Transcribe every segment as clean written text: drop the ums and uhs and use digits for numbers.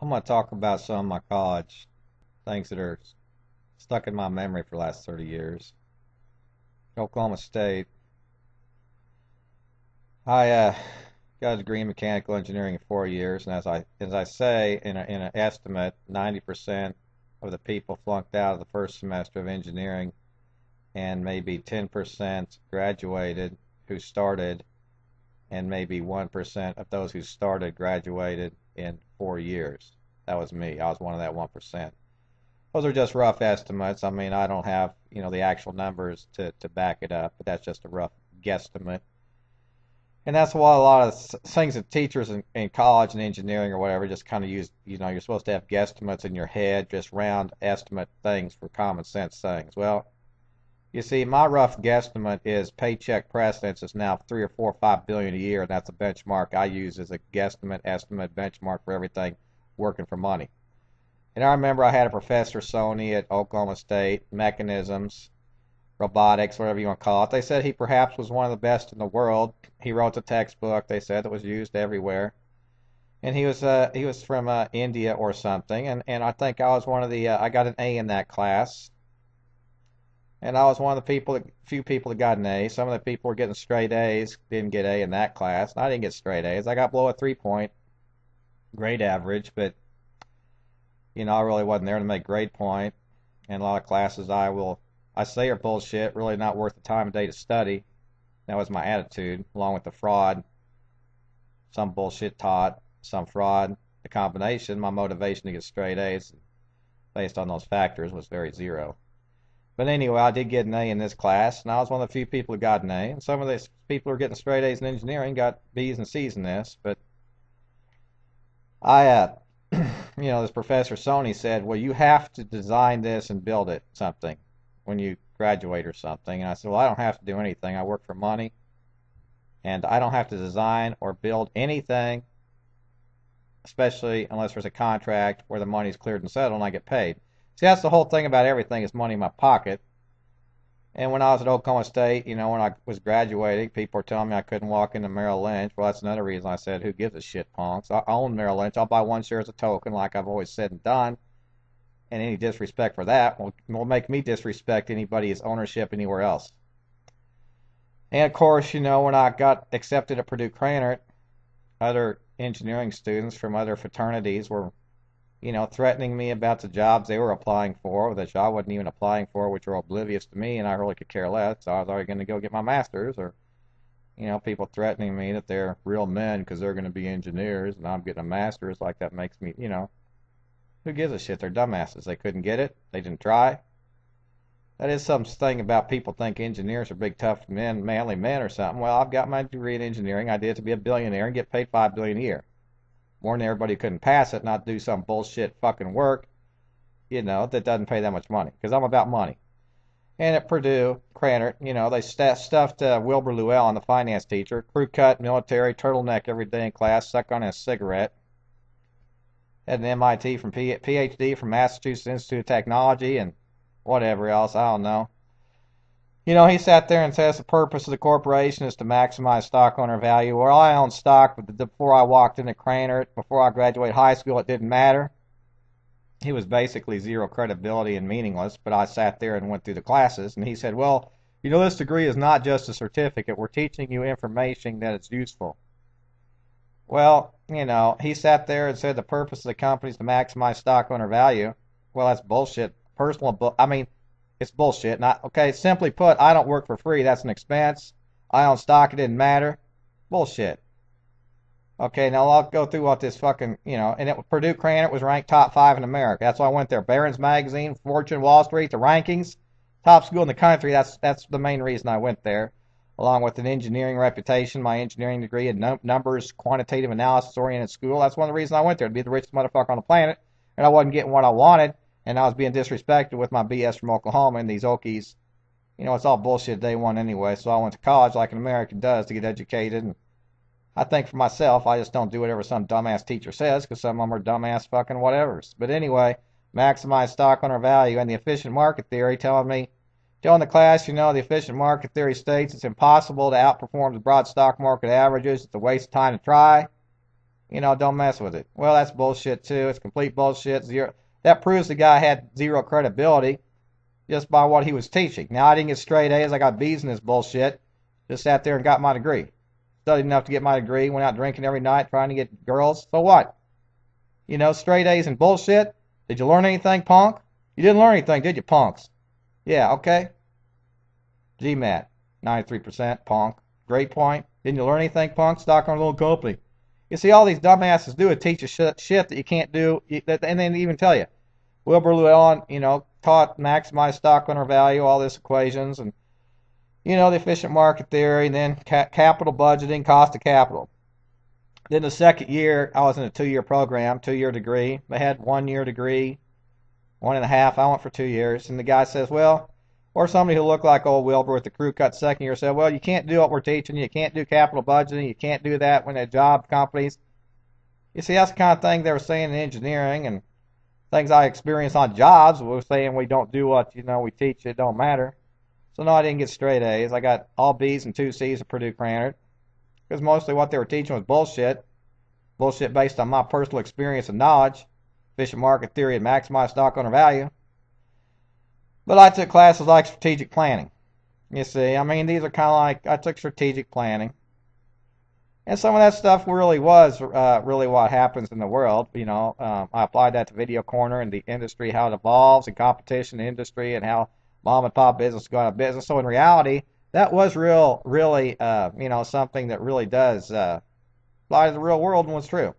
I'm going to talk about some of my college things that are stuck in my memory for the last 30 years. Oklahoma State. I got a degree in mechanical engineering in 4 years, and as I say in an estimate, 90% of the people flunked out of the first semester of engineering, and maybe 10% graduated who started, and maybe 1% of those who started graduated in 4 years. That was me. I was one of that 1%. Those are just rough estimates. I mean, I don't have, the actual numbers to back it up, but that's just a rough guesstimate. And that's why a lot of things that teachers in college and engineering or whatever just kind of use, you're supposed to have guesstimates in your head, just round estimate things for common sense things. Well, you see, my rough guesstimate is paycheck precedence is now 3 or 4 or 5 billion a year, and that's a benchmark I use as a guesstimate, estimate, benchmark for everything working for money. And I remember I had a professor, Sony, at Oklahoma State, mechanisms, robotics, whatever you want to call it. They said he perhaps was one of the best in the world. He wrote the textbook, they said, that was used everywhere. And he was from India or something. And I think I was one of the, I got an A in that class. And I was one of the few people that got an A. Some of the people were getting straight A's, didn't get A in that class. And I didn't get straight A's. I got below a 3-point grade average, but I really wasn't there to make grade point. And a lot of classes I say are bullshit, really not worth the time of day to study. That was my attitude, along with the fraud. Some bullshit taught, some fraud. The combination, my motivation to get straight A's based on those factors was very zero. But anyway, I did get an A in this class, and I was one of the few people who got an A. And some of these people who are getting straight A's in engineering got B's and C's in this. But I this professor Sony said, well, you have to design this and build it something when you graduate or something. And I said, well, I don't have to do anything. I work for money, and I don't have to design or build anything, especially unless there's a contract where the money's cleared and settled and I get paid. See, that's the whole thing about everything is money in my pocket. And when I was at Oklahoma State, when I was graduating, people were telling me I couldn't walk into Merrill Lynch. Well, that's another reason I said, who gives a shit, punks? I own Merrill Lynch. I'll buy one share as a token like I've always said and done. And any disrespect for that will make me disrespect anybody's ownership anywhere else. And of course, when I got accepted at Purdue Cranert, other engineering students from other fraternities were threatening me about the jobs they were applying for, or that I wasn't even applying for, which were oblivious to me, and I really could care less. So I was already going to go get my master's, or, people threatening me that they're real men because they're going to be engineers, and I'm getting a master's. Like, that makes me, who gives a shit? They're dumbasses. They couldn't get it. They didn't try. That is some thing about people think engineers are big, tough men, manly men or something. Well, I've got my degree in engineering. I did it to be a billionaire and get paid $5 billion a year. More than everybody couldn't pass it, not do some bullshit fucking work, that doesn't pay that much money. Because I'm about money. And at Purdue, Cranert, they stuffed Wilbur Llewellyn, the finance teacher, crew cut, military, turtleneck every day in class, suck on a cigarette. Had an MIT from PhD from Massachusetts Institute of Technology and whatever else, I don't know. He sat there and says the purpose of the corporation is to maximize stock owner value. Well, I own stock, but before I walked into Cranert, before I graduated high school, it didn't matter. He was basically zero credibility and meaningless, but I sat there and went through the classes, and he said, well, this degree is not just a certificate. We're teaching you information that is useful. Well, he sat there and said the purpose of the company is to maximize stock owner value. Well, that's bullshit. It's bullshit. Okay, simply put, I don't work for free. That's an expense. I own stock. It didn't matter. Bullshit. Okay, now I'll go through what this fucking, and Purdue Cranert was ranked top 5 in America. That's why I went there. Barron's Magazine, Fortune, Wall Street, the rankings. Top school in the country. That's the main reason I went there. Along with an engineering reputation, my engineering degree in numbers, quantitative analysis oriented school. That's one of the reasons I went there, to be the richest motherfucker on the planet. And I wasn't getting what I wanted. And I was being disrespected with my BS from Oklahoma and these Okies. It's all bullshit day one anyway. So I went to college like an American does to get educated. And I think for myself, I just don't do whatever some dumbass teacher says because some of them are dumbass fucking whatevers. But anyway, maximize stock owner value and the efficient market theory telling the class, the efficient market theory states it's impossible to outperform the broad stock market averages. It's a waste of time to try. Don't mess with it. Well, that's bullshit too. It's complete bullshit. Zero. That proves the guy had zero credibility just by what he was teaching. Now, I didn't get straight A's. I got B's in this bullshit. Just sat there and got my degree. Studied enough to get my degree. Went out drinking every night trying to get girls. So what? Straight A's and bullshit. Did you learn anything, punk? You didn't learn anything, did you, punks? Yeah, okay. GMAT, 93%, punk. Great point. Didn't you learn anything, punk? Stock on a little company. You see, all these dumbasses do is teach you shit that you can't do, and then even tell you. Wilbur Llewellyn, taught maximize stock owner value, all these equations, and, the efficient market theory, and then capital budgeting, cost of capital. Then the second year, I was in a 2-year program, 2-year degree. They had 1-year degree, 1.5. I went for 2 years. And the guy says, well, or somebody who looked like old Wilbur with the crew cut second year said, well, you can't do what we're teaching. You can't do capital budgeting. You can't do that when at job companies. You see, that's the kind of thing they were saying in engineering, and things I experienced on jobs. We were saying we don't do what, we teach. It don't matter. So no, I didn't get straight A's. I got all B's and 2 C's at Purdue Granite. Because mostly what they were teaching was bullshit. Bullshit based on my personal experience and knowledge. Efficient market theory and maximize stock owner value. But I took classes like strategic planning. You see, these are kind of like, I took strategic planning. And some of that stuff really was really what happens in the world. I applied that to Video Corner and the industry, how it evolves, and competition in the industry, and how mom and pop business go out of business. So in reality, that was really, something that really does apply to the real world and was true.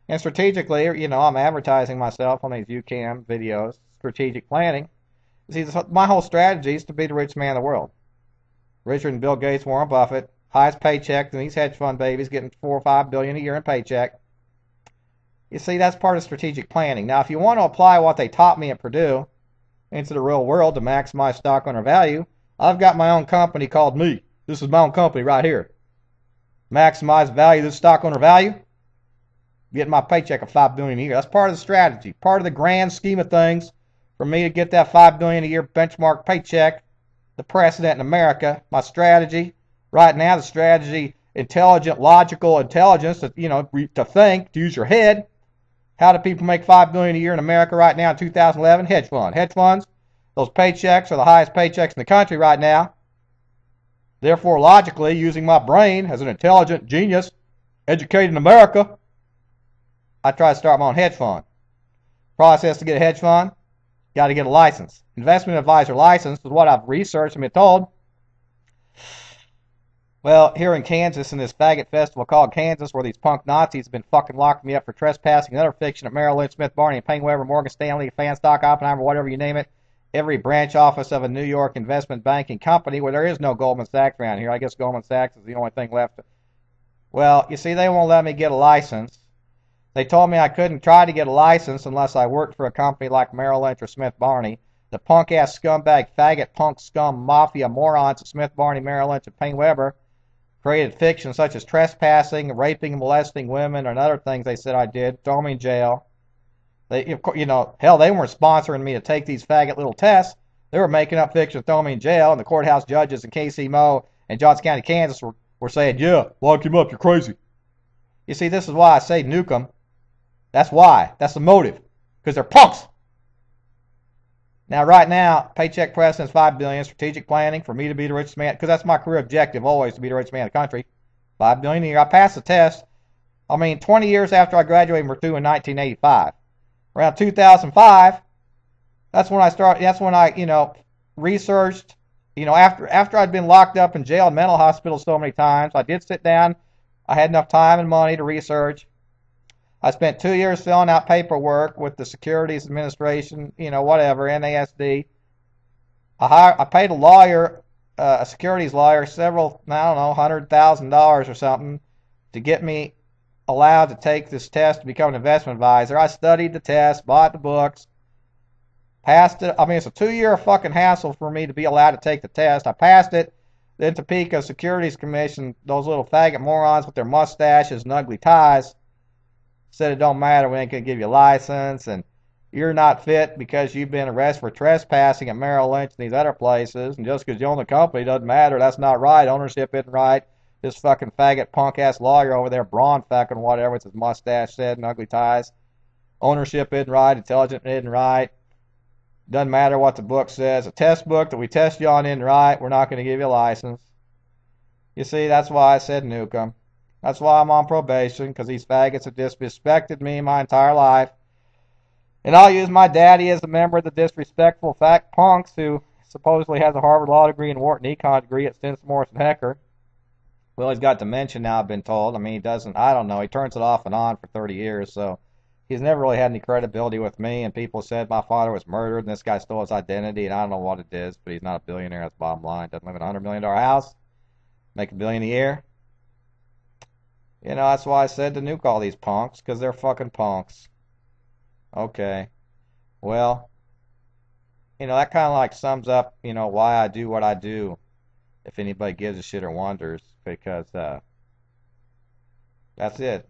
And strategically, I'm advertising myself on these UCAM videos, strategic planning. See, my whole strategy is to be the richest man in the world. Richer than Bill Gates, Warren Buffett, highest paycheck than these hedge fund babies, getting $4 or $5 billion a year in paycheck. You see, that's part of strategic planning. Now, if you want to apply what they taught me at Purdue into the real world to maximize stock owner value, I've got my own company called me. This is my own company right here. Maximize value, this stock owner value. Getting my paycheck of $5 billion a year. That's part of the strategy, part of the grand scheme of things. For me to get that $5 billion a year benchmark paycheck, the precedent in America, my strategy. Right now, the strategy, intelligent, logical intelligence, to think, to use your head. How do people make $5 billion a year in America right now in 2011? Hedge funds. Those paychecks are the highest paychecks in the country right now. Therefore, logically, using my brain as an intelligent genius, educated in America, I try to start my own hedge fund. Process to get a hedge fund, got to get a license. Investment advisor license is what I've researched and been told. Well, here in Kansas, in this faggot festival called Kansas, where these punk Nazis have been fucking locking me up for trespassing and other fiction at Merrill Lynch, Smith Barney, and Payne Weber, Morgan Stanley, Fanstock, Oppenheimer, whatever you name it, every branch office of a New York investment banking company where there is no Goldman Sachs around here. I guess Goldman Sachs is the only thing left. Well, you see, they won't let me get a license. They told me I couldn't try to get a license unless I worked for a company like Merrill Lynch or Smith Barney. The punk-ass scumbag, faggot, punk, scum, mafia, morons at Smith Barney, Merrill Lynch, and Payne Weber created fiction such as trespassing, raping, molesting women, and other things they said I did, throw me in jail. They, hell, they weren't sponsoring me to take these faggot little tests. They were making up fiction, throwing me in jail, and the courthouse judges in KC Mo and Johnson County, Kansas were saying, yeah, lock him up, you're crazy. You see, this is why I say nuke them. That's why. That's the motive. Because they're punks. Now, right now, paycheck precedent's $5 billion, strategic planning for me to be the richest man, because that's my career objective always, to be the richest man in the country. $5 billion a year. I passed the test. 20 years after I graduated from Purdue in 1985. Around 2005, that's when I started. That's when I, researched. After I'd been locked up in jail and mental hospital so many times, I did sit down. I had enough time and money to research. I spent 2 years filling out paperwork with the Securities Administration, whatever, NASD. I paid a lawyer, a securities lawyer, several, $100,000 or something to get me allowed to take this test to become an investment advisor. I studied the test, bought the books, passed it. It's a 2-year fucking hassle for me to be allowed to take the test. I passed it. Then Topeka Securities Commission, those little faggot morons with their mustaches and ugly ties, said it don't matter, we ain't going to give you a license, and you're not fit because you've been arrested for trespassing at Merrill Lynch and these other places, and just because you own the company doesn't matter. That's not right. Ownership isn't right. this fucking faggot punk ass lawyer over there, Braun fucking whatever, with his mustache said and ugly ties. Ownership isn't right, intelligence isn't right. Doesn't matter what the book says. A test book that we test you on isn't right. We're not going to give you a license. You see, that's why I said nuke 'em. That's why I'm on probation, because these faggots have disrespected me my entire life. And I'll use my daddy as a member of the disrespectful fat punks who supposedly has a Harvard Law degree and Wharton Econ degree at Stinson Morrison Hecker. Well, he's got dementia now, I've been told. I mean, he doesn't, I don't know, he turns it off and on for 30 years, so he's never really had any credibility with me, and people said my father was murdered and this guy stole his identity, and I don't know what it is, but he's not a billionaire, that's the bottom line. Doesn't live in a $100 million house, make $1 billion a year. You know, that's why I said to nuke all these punks, because they're fucking punks. Okay. Well, you know, that kind of like sums up, you know, why I do what I do, if anybody gives a shit or wonders, because that's it.